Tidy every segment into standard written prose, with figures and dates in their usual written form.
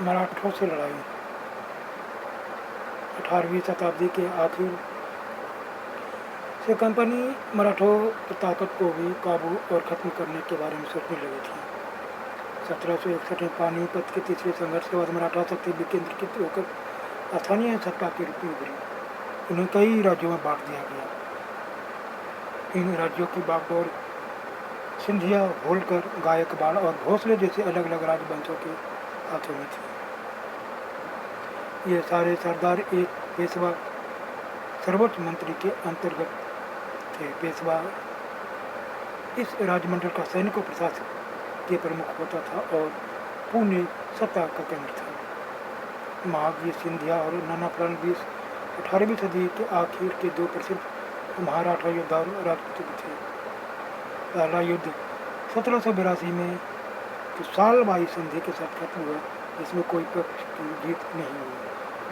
मराठों से लड़ाई 18वीं शताब्दी के आखिर से कंपनी मराठों की ताकत को भी काबू और ख़त्म करने के बारे में सोचने लगी थी। 1761 में पानीपत के तीसरे संघर्ष के बाद मराठा शक्ति विकेंद्रीकृत होकर स्थानीय सत्ता के रूप में उभरी। उन्हें कई राज्यों में बांट दिया गया। इन राज्यों की बागडोर सिंधिया, होलकर, गायकवाड़ और भोसले जैसे अलग अलग राजवंशों के हाथों में थी। ये सारे सरदार एक पेशवा सर्वोच्च मंत्री के अंतर्गत थे। पेशवा इस राजमंडल का सैनिकों प्रशासन के प्रमुख होता था और पुणे सत्ता का केंद्र था। महावीर सिंधिया और नाना फडणवीस 18वीं सदी के आखिर के दो प्रसिद्ध महाराठा योद्धा और राजपूत थे। पहला युद्ध 1782 में सालबाई संधि के साथ खत्म हुआ, जिसमें कोई पक्ष की जीत नहीं हुई।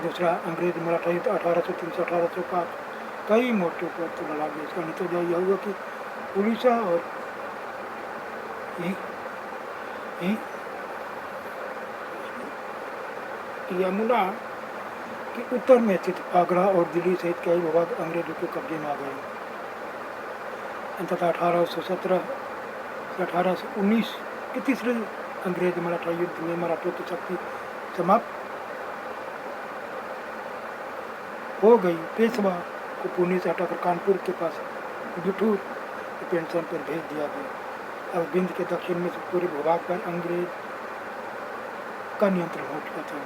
दूसरा अंग्रेज मराठा युद्ध 1803 से 1805 कई मोर्चों पर लड़ा गया। इसका नतीजा यह हुआ कि उड़ीसा और यमुना के उत्तर में स्थित आगरा और दिल्ली सहित कई भूभाग अंग्रेजों के कब्जे में आ गए। अंततः 1817 से 1819 के तीसरे अंग्रेज मराठा युद्ध में मराठों की शक्ति समाप्त हो गई। पेशवा को पुणे से हटाकर कानपुर के पास बिठूर पेंशन पर भेज दिया गया। अब बिंद के दक्षिण में से पूरे भूभाग पर अंग्रेज का नियंत्रण हो चुका था।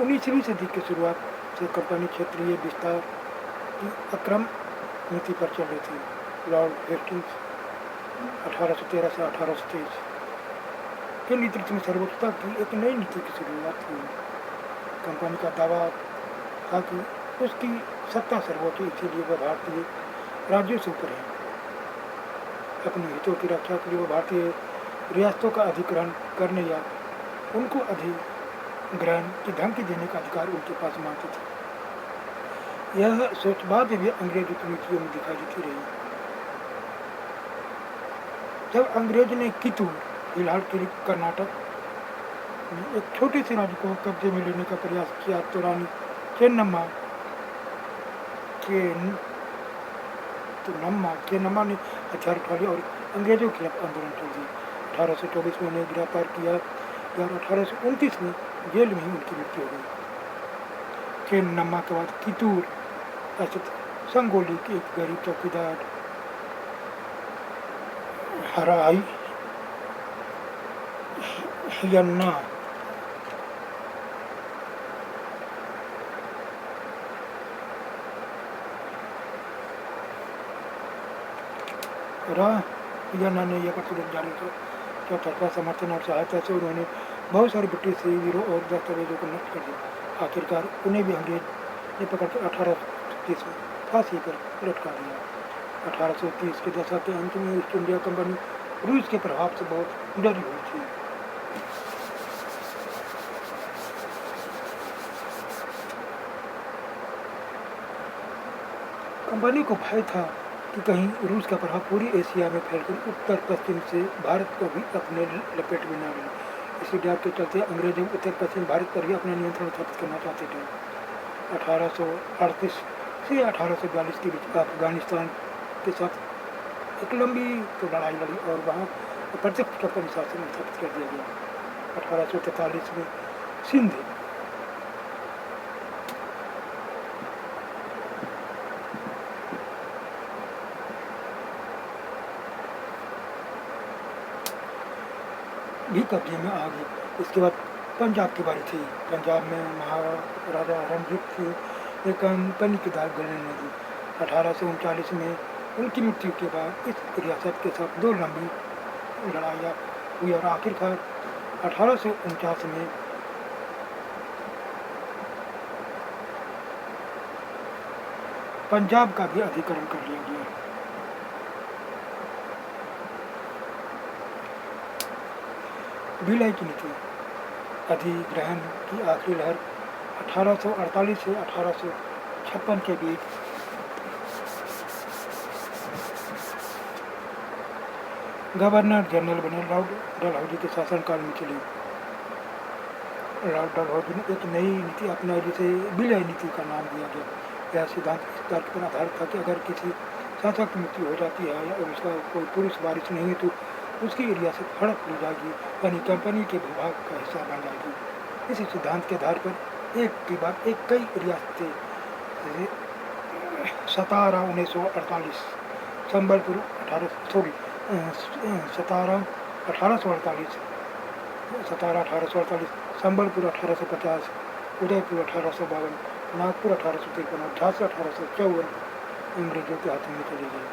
19वीं सदी की शुरुआत से कंपनी क्षेत्रीय विस्तार की अक्रम नीति पर चल रही थी। लॉर्ड हेस्टिंग्स 1813 से 1823 के नेतृत्व में सर्वोच्चता की एक नई नीति की शुरुआत हुई। कंपनी का दावा था कि उसकी सत्ता सर्वोच्च, इसीलिए वह भारतीय राज्यों से ऊपर है। अपने हितों की रक्षा के लिए वह भारतीय रियासतों का अधिग्रहण करने या उनको अधिग्रहण की धमकी देने का अधिकार उनके पास मानती थी। यह सोच बाद में भी अंग्रेजों की नीतियों में दिखाई देती रही। जब अंग्रेज ने कितूर, फिलहाल के कर्नाटक में एक छोटे से राज्य को कब्जे में लेने का प्रयास किया, तो रानी चेन्नम्मा ने हथियार उठा लिया और अंग्रेजों के खिलाफ आंदोलन कर दिया। 1824 में उन्हें गिरफ्तार किया और 1829 में जेल में ही उनकी मृत्यु हो गई। चेन्नम्मा के बाद कितूर स्थित संगोली के एक गरीब चौकीदार हराई यन्ना ने यह पत्र जारी किया था। समर्थन और सहायता से उन्होंने बहुत सारे ब्रिटिश वीरों और दस्तावेजों को नष्ट कर दिया। आखिरकार उन्हें भी अंग्रेज ने पकड़कर 1830 में फांसी पर लटका दिया। 1830 के दशक के अंत में ईस्ट इंडिया कंपनी रूस के प्रभाव से बहुत डरी हुई थी। कंपनी को भय था कि कहीं रूस का प्रभाव पूरी एशिया में फैलकर उत्तर पश्चिम से भारत को भी अपने लपेट में न ले। इसी डर के चलते अंग्रेज उत्तर पश्चिम भारत पर ही अपना नियंत्रण स्थापित करना चाहते थे। 1838 से 1842 के बीच अफगानिस्तान के साथ एक लंबी लड़ाई लड़ी और वहाँ प्रत्यक्ष कंपनी शासन स्थापित कर दिया गया। 1843 में सिंध भी कब्जे में आ गई। इसके बाद पंजाब की बारी थी। पंजाब में महाराजा रणजीत सिंह एक कंपनी की दाल गलने लगी। 1839 में उनकी मृत्यु के बाद इस रियासत के साथ दो लंबी लड़ाइयाँ हुई और आखिरकार 1849 में पंजाब का भी अधिग्रहण कर लिया गया। विलय की नीति अधिग्रहण की आखिरी लहर 1848 से 1856 के बीच गवर्नर जनरल बने लॉर्ड डलहौजी के शासनकाल में चली। लॉर्ड डलहौजी ने एक नई नीति अपनाई जिसे विलय नीति का नाम दिया गया। यह सिद्धांत इस तर्क पर आधारित था कि अगर किसी शासक की मृत्यु हो जाती है या उसका कोई पुरुष वारिस नहीं है तो उसकी रियासत हड़प ली जाएगी, यानी कंपनी के भूभाग का हिस्सा बन जाएगी। इस सिद्धांत के आधार पर एक के बाद एक कई रियासतें 17 1948 संबलपुर 1848 संबलपुर 1850 उदयपुर 1852 नागपुर 1853 और झांसी 1854 अंग्रेजों के हाथों में चली गई।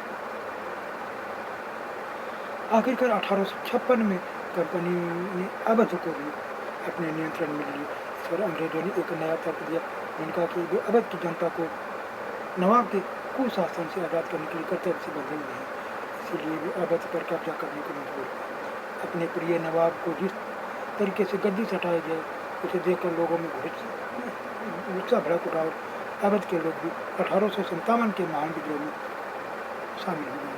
आखिरकार 1856 में कंपनी ने अवध को भी अपने नियंत्रण में लिया। इस पर अंग्रेजों ने एक नया तर्क दिया। उन्होंने कहा कि वे अवध की जनता को नवाब के कुशासन से आज़ाद करने के लिए कर्तव्य से बंधे हुए हैं, इसीलिए वे अवध पर कब्जा करने को मजबूर हुए। अपने प्रिय नवाब को जिस तरीके से गद्दी से हटाया गया उसे देखकर लोगों में गुस्सा भड़क उठा और अवध के लोग भी 1857 के महान विद्रोह में शामिल हो गए।